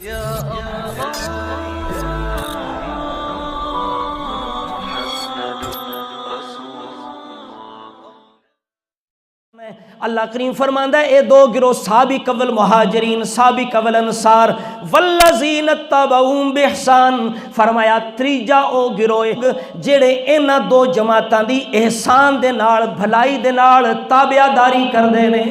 اللہ کریم فرماندا ہے اے دو گروہ سابق اول مہاجرین سابق اول انصار والذین اتبعوہم بإحسان، فرمایا تریجا او گروہ جڑے انہاں دو جماعتاں دی احسان دے نال بھلائی دے نال تابعداری کردے نے،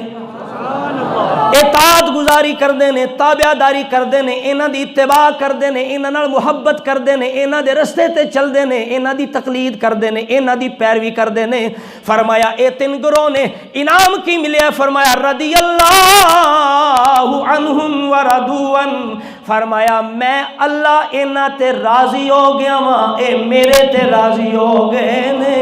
اطاعت گزاری کردے نے، تابعداری کردے نے، انہاں دی اتباع کردے نے، انہاں نال محبت کردے نے، انہاں دے رستے تے چلدے نے، انہاں دی تقلید کردے نے، انہاں دی پیروی کردے نے۔ فرمایا اے تین گروہ نے انعام کی ملیا، فرمایا رضی اللہ عنہم ورضوا عنہ، فرمایا میں اللہ انہاں تے راضی ہو گیا ہاں، اے میرے تے راضی ہو گئے نے۔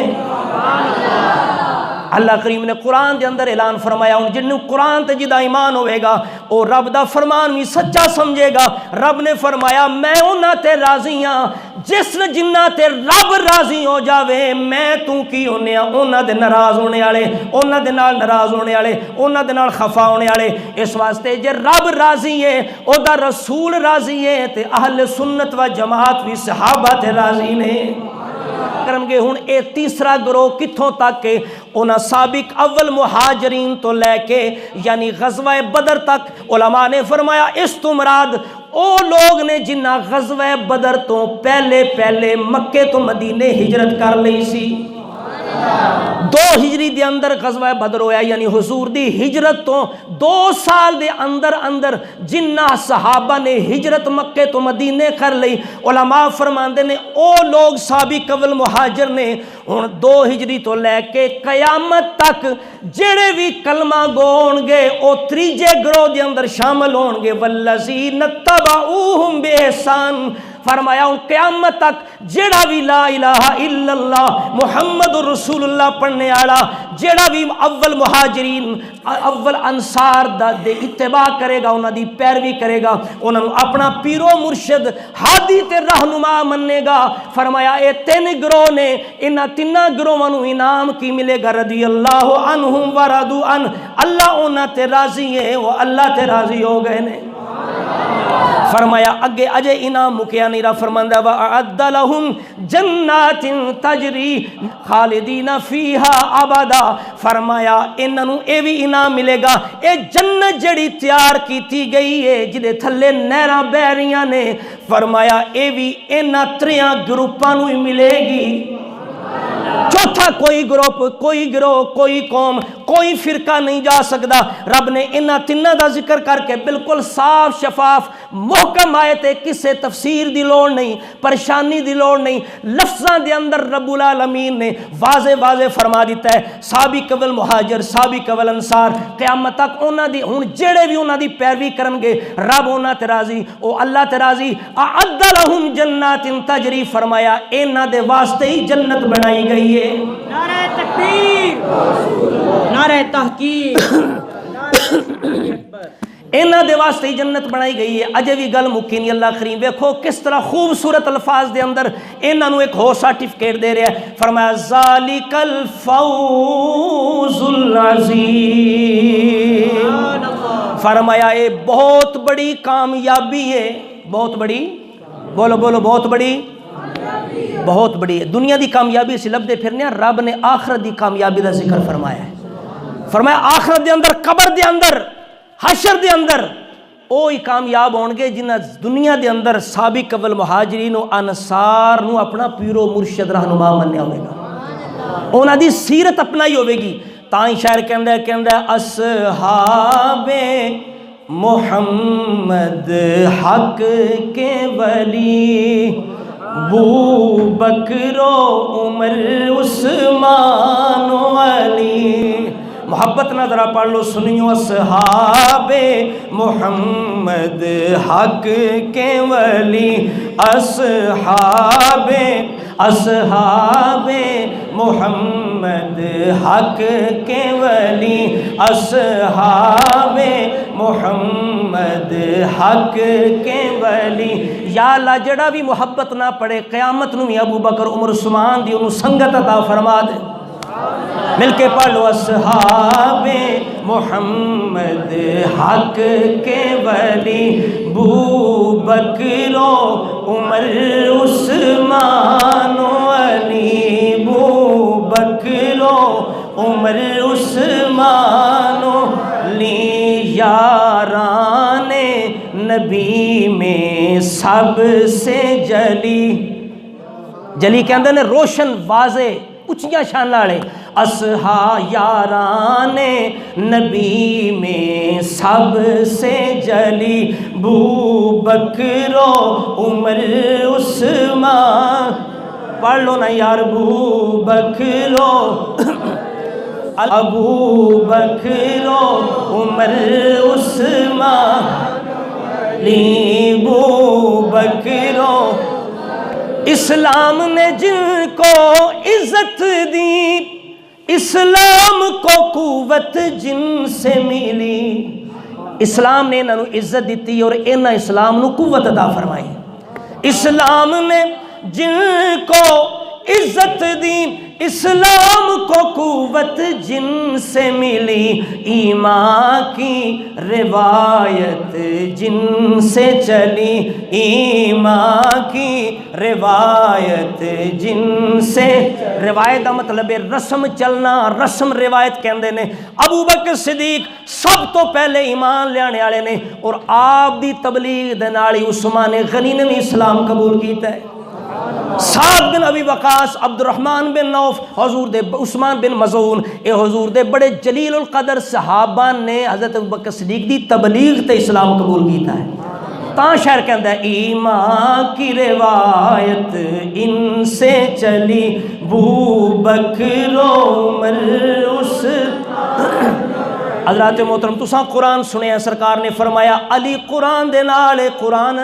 اللہ کریم نے قرآن دے اندر اعلان فرمایا ان جنوں قرآن تے جدا ایمان ہوئے گا او رب دا فرمان بھی سچا سمجھے گا۔ رب نے فرمایا میں انہاں تے راضی ہاں جس جنہ تے رب راضی ہو جاوے، میں تو کی ہونے ہاں انہاں دے ناراض ہونے والے، انہاں دے نال ناراض ہونے والے، انہاں دے نال خفا ہونے والے۔ اس واسطے جے رب راضی ہے او دا رسول راضی ہے تے اہل سنت و جماعت بھی صحابہ تے راضی نے۔ کرم گے ہن اے تیسرا گروہ کتھوں تک کہ انہاں سابق اول مہاجرین تو لے کے یعنی غزوہ بدر تک علماء نے فرمایا اس تو مراد او لوگ نے جنہ غزوہ بدر تو پہلے مکے تو مدینے ہجرت کر لی سی۔ 2 ہجری دے اندر غزوہ بدر ہویا، یعنی حضور دی ہجرت تو 2 سال دے اندر جنہ صحابہ نے ہجرت مکے تو مدینے کر لی، علماء فرماندے نے او لوگ سابق اول مہاجر نے ہن 2 ہجری تو لے کے قیامت تک جڑے بھی کلمہ گون گے او تریجے گروہ دے اندر شامل ہون گے، والذین اتبعوہم بإحسان، فرمایا ان قیامت تک جڑا بھی لا الہ الا اللہ محمد رسول اللہ پڑھنے آڑا، جڑا بھی اول مہاجرین اول انصار دے اتباع کرے گا، انہاں دی پیروی کرے گا، انہاں نو اپنا پیر و مرشد ہادی تے رہنما مننے گا۔ فرمایا اے 3 گروہ نے، انہاں 3 گروہاں نو انعام کی ملے گا رضی اللہ عنہم ورضوا عنہ، اللہ انہاں تے راضی ہے، وہ اللہ تے راضی ہو گئے نے۔ فرمایا اگے اجے انعام مکیا نہیں رہا، فرماندا وَأَعَدَّ لَهُمْ جَنَّاتٍ تَجْرِي خَالِدِينَ فِيهَا أَبَدًا، فرمایا انہاں نو اے بھی انعام ملے گا، اے جنت جڑی تیار کیتی گئی ہے جدے تھلے نہراں بہ رہیاں نے، فرمایا اے بھی انہاں 3 گروپاں نو ملے گی۔ چوتھا کوئی گروپ کوئی گروہ کوئی قوم کوئی فرقہ نہیں جا سکتا۔ رب نے انہاں 3 دا ذکر کر کے بالکل صاف شفاف محکم آیت ہے، کسے تفسیر دی لوڑ نہیں، پریشانی دی لوڑ نہیں، لفظاں دے اندر رب العالمین نے واضح فرما دیتا ہے۔ سابق اول مہاجر سابق اول انصار قیامت تک انہاں دی ہن جڑے بھی انہاں دی پیروی کرن گے رب انہاں تے راضی، او اللہ تے راضی۔ اعد لہم جنات تجری، فرمایا انہاں دے واسطے ہی جنت بنائی گئی ہے۔ نعرہ تکبیر، نعرہ تحقیق، انہاں دے واسطے جنت بنائی گئی ہے۔ اجے بھی گل مکی نہیں، اللہ کریم ویکھو کس طرح خوبصورت الفاظ دے اندر انہاں نو ایک ہو سرٹیفکیٹ دے رہا ہے۔ فرمایا ذالک الفوز العظیم، فرمایا اے بہت بڑی کامیابی ہے، بہت بڑی، بولو بہت بڑی، بہت بڑی ہے۔ دنیا دی کامیابی سے لبدے پھرنے، رب نے آخرت دی کامیابی دا ذکر فرمایا ہے۔ فرمایا آخرت دے اندر، قبر دے اندر، حشر دے اندر اوہی کامیاب ہون گے جنہ دنیا دے اندر سابق اول مہاجرین و انصار نو اپنا پیر و مرشد رہنما منیا ہوئے گا، انہاں دی سیرت اپنائی ہوئے گی۔ تائیں شاعر کہندہ ہے اصحاب محمد حق کے ولی، ابو بکر و عمر عثمان و علی، محبت نہ ذرا پڑھ لو سنیو، اصحاب محمد حق کے ولی، اصحاب محمد حق کے ولی، اصحاب محمد حق کے ولی۔ یا اللہ جڑا بھی محبت نہ پڑے قیامت نو بھی ابو بکر عمر عثمان دی انہوں سنگت عطا فرما دے۔ مل کے پڑھ لو اصحاب محمد حق کے ولی، ابو بکر و عمر عثمان و علی، ابو بکر و عمر عثمان و علی، یاران نبی میں سب سے جلی، جلی کے اندر نے روشن واضح اچھیاں شان والے، اصحا یاران نبی میں سب سے جلی، ابو بکر و عمر عثمان، پڑھ لو نا یار، ابو بکر و ابو بکر و عمر عثمان، ابو بکر و اسلام نے جن کو عزت دی، اسلام کو قوت جن سے ملی، اسلام نے انہوں عزت دیتی اور انہاں اسلام نو قوت عطا فرمائی، اسلام نے جن کو عزت دی، اسلام کو قوت جن سے ملی، ایمان کی روایت جن سے چلی، ایمان کی روایت جن سے، روایت کا مطلب ہے رسم چلنا، رسم روایت کہندے نے۔ ابو بکر صدیق سب تو پہلے ایمان لیانے والے نے، اور آپ دی تبلیغ دے نال ہی عثمان غنی نے بھی اسلام قبول کیتا ہے، سعد بن ابی وقاص، عبد الرحمن بن نوف، حضور دے عثمان بن مظعون، اے حضور دے بڑے جلیل القدر صحابہ نے حضرت ابو بکر صدیق دی تبلیغ تے اسلام قبول کیتا ہے۔ تاں شعر کہندا ہے ایمان کی روایت ان سے چلی، ابو بکر و عمر اس حضرات محترم تساں قرآن سنیا، سرکار نے فرمایا علی قرآن دے نال، قرآن